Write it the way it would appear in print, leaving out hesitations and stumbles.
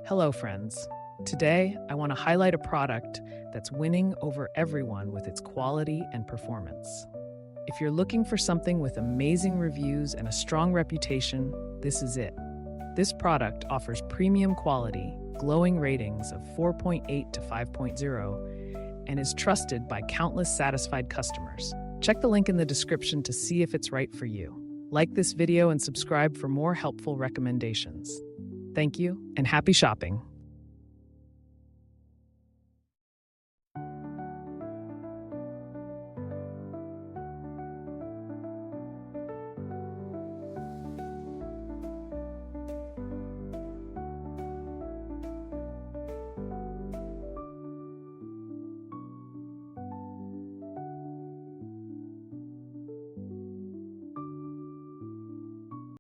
Hello, friends. Today, I want to highlight a product that's winning over everyone with its quality and performance. If you're looking for something with amazing reviews and a strong reputation, this is it. This product offers premium quality, glowing ratings of 4.8 to 5.0, and is trusted by countless satisfied customers. Check the link in the description to see if it's right for you. Like this video and subscribe for more helpful recommendations. Thank you, and happy shopping!